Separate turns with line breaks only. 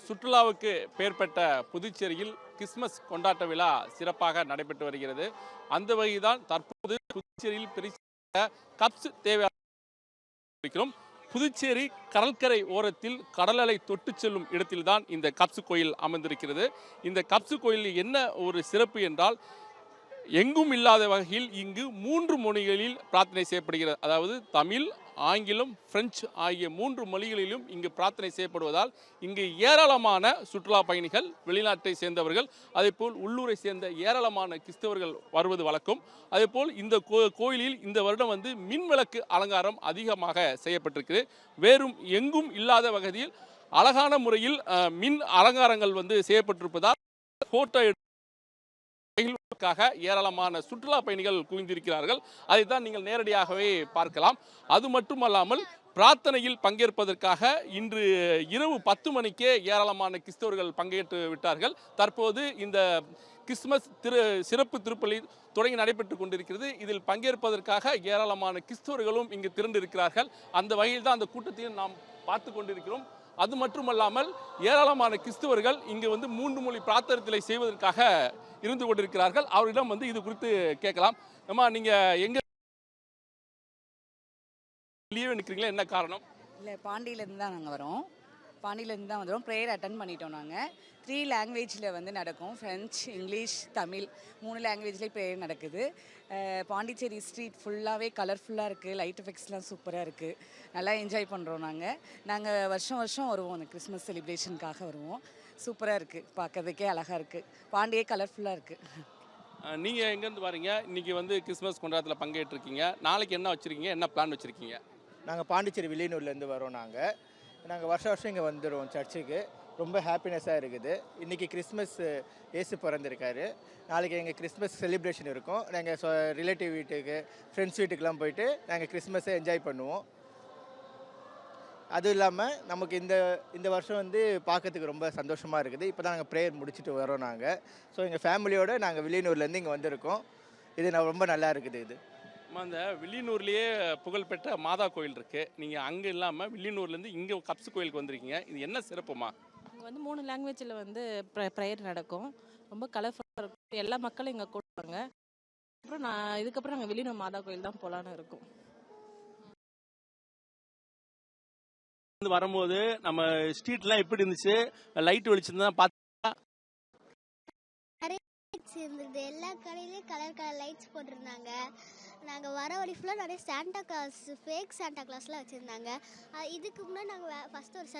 சுற்றுலாவுக்கு பெயர் பெற்ற புதுச்சேரியில் கிறிஸ்மஸ் கொண்டாட்ட விழா சிறப்பாக நடைபெற்று வருகிறது. அந்த வகைதான் தற்போது புதுச்சேரியில் பிரித்த கப்ஸ் தேவையான புதுச்சேரி கடற்கரை ஓரத்தில் கடல் அலை தொட்டு செல்லும் இடத்தில்தான் இந்த கப்ஸ் கோயில் அமைந்திருக்கிறது. இந்த கப்ஸ் கோயிலில் என்ன ஒரு சிறப்பு என்றால், எங்கும் இல்லாத வகையில் இங்கு 3 மொழிகளில் பிரார்த்தனை செய்யப்படுகிறது. அதாவது தமிழ், ஆங்கிலம், பிரெஞ்சு ஆகிய 3 மொழிகளிலும் இங்கு பிரார்த்தனை செய்யப்படுவதால் இங்கு ஏராளமான சுற்றுலா பயணிகள், வெளிநாட்டை சேர்ந்தவர்கள், அதேபோல் உள்ளூரை சேர்ந்த ஏராளமான கிறிஸ்தவர்கள் வருவது வழக்கம். அதேபோல் இந்த கோயிலில் இந்த வருடம் மின் விளக்கு அலங்காரம் அதிகமாக செய்யப்பட்டிருக்கு. வேறும் எங்கும் இல்லாத வகையில் அழகான முறையில் மின் அலங்காரங்கள் செய்யப்பட்டிருப்பதால் போட்டோ ஏராளமான சுற்றுலா பயணிகள் குவிந்திருக்கிறார்கள். அதைத்தான் நீங்கள் நேரடியாகவே பார்க்கலாம். அது மட்டுமல்லாமல் பிரார்த்தனையில் பங்கேற்பதற்காக இன்று இரவு 10 மணிக்கே ஏராளமான கிறிஸ்தவர்கள் பங்கேற்று விட்டார்கள். தற்போது இந்த கிறிஸ்துமஸ் சிறப்பு திருப்பலி தொடங்கி நடைபெற்றுக் கொண்டிருக்கிறது. இதில் பங்கேற்பதற்காக ஏராளமான கிறிஸ்தவர்களும் இங்கு திரண்டிருக்கிறார்கள். அந்த வகையில் தான் அந்த கூட்டத்தையும் நாம் பார்த்து கொண்டிருக்கிறோம். அது மட்டுமல்லாமல் ஏராளமான கிறிஸ்தவர்கள் இங்கு 3 மொழி பிரார்த்தனை செய்வதற்காக இருந்து கொண்டிருக்கிறார்கள். அவரிடம் இது குறித்து கேட்கலாம். அம்மா, நீங்க எங்க லீவ் நிற்கிறீங்களா? என்ன காரணம்?
இல்லை, பாண்டியிலேருந்து தான் நாங்கள் வரோம். பாண்டியிலேருந்து தான் வந்துடும். ப்ரேயர் அட்டன் பண்ணிட்டோம். நாங்கள் 3 லாங்குவேஜில் நடக்கும். ஃப்ரெஞ்ச், இங்கிலீஷ், தமிழ் 3 லாங்குவேஜ்லேயே ப்ரேயர் நடக்குது. பாண்டிச்சேரி ஸ்ட்ரீட் ஃபுல்லாகவே கலர்ஃபுல்லாக இருக்குது. லைட் எஃபெக்ட்ஸ்லாம் சூப்பராக இருக்குது. நல்லா என்ஜாய் பண்ணுறோம். நாங்கள் வருஷம் வருவோம். அந்த கிறிஸ்மஸ் செலிப்ரேஷனுக்காக வருவோம். சூப்பராக இருக்குது, பார்க்கறதுக்கே அழகாக இருக்குது. பாண்டியே கலர்ஃபுல்லாக இருக்குது.
நீங்கள் எங்கேருந்து வரீங்க? இன்றைக்கி கிறிஸ்மஸ் கொண்டாட்டத்தில் பங்கேற்றிருக்கீங்க. நாளைக்கு என்ன வச்சுருக்கீங்க? என்ன பிளான் வச்சுருக்கீங்க?
நாங்கள் பாண்டிச்சேரி வில்லியனூர்லேருந்து வரோம். நாங்கள் வருஷம் இங்கே வந்துடுவோம் சர்ச்சுக்கு. ரொம்ப ஹாப்பினஸ்ஸாக இருக்குது. இன்றைக்கி கிறிஸ்மஸ் ஏசு பிறந்திருக்காரு. நாளைக்கு எங்கள் கிறிஸ்மஸ் செலிப்ரேஷன் இருக்கும். நாங்கள் ரிலேட்டிவ் வீட்டுக்கு, ஃப்ரெண்ட்ஸ் வீட்டுக்கெலாம் போயிட்டு நாங்கள் கிறிஸ்மஸை என்ஜாய் பண்ணுவோம். அதுவும் இல்லாமல் நமக்கு இந்த வருஷம் பார்க்கறதுக்கு ரொம்ப சந்தோஷமாக இருக்குது. இப்போ தான் நாங்கள் ப்ரேயர் முடிச்சுட்டு வரோம். ஸோ எங்கள் ஃபேமிலியோடு நாங்கள் வில்லியனூர்லேருந்து இங்கே வந்திருக்கோம். இது ரொம்ப நல்லா இருக்குது. இது
அந்த வில்லியனூர்லேயே புகழ்பெற்ற மாதா கோயில் இருக்குது. நீங்கள் அங்கே இல்லாமல் வில்லியனூர்லேருந்து இங்கே கப்ஸ் கோயிலுக்கு வந்திருக்கீங்க. இது என்ன சிறப்புமா?
இங்கே 3 லாங்குவேஜில் ப்ரேயர் நடக்கும். ரொம்ப கலர்ஃபுல்லாக இருக்கும். எல்லா மக்களும் இங்கே கூடுவாங்க. அப்புறம் இதுக்கப்புறம் நாங்கள் வில்லியனூர் மாதா கோயில் தான் போகலான்னு இருக்கோம்.
வரும்போது நம்ம ஸ்ட்ரீட்லாம் எப்படி இருந்துச்சு? லைட் வெளிச்சம் தான் பார்த்து
இருந்தது. எல்லா கடையிலயும் கலர் கலர் லைட்ஸ் போட்டிருந்தாங்க. நாங்கள் வர வழி ஃபுல்லாக நிறைய சாண்டா கிளாஸ், ஃபேக் சாண்டா கிளாஸ்லாம் வச்சுருந்தாங்க. இதுக்கு முன்னாடி நாங்கள் ஃபஸ்ட்டு ஒரு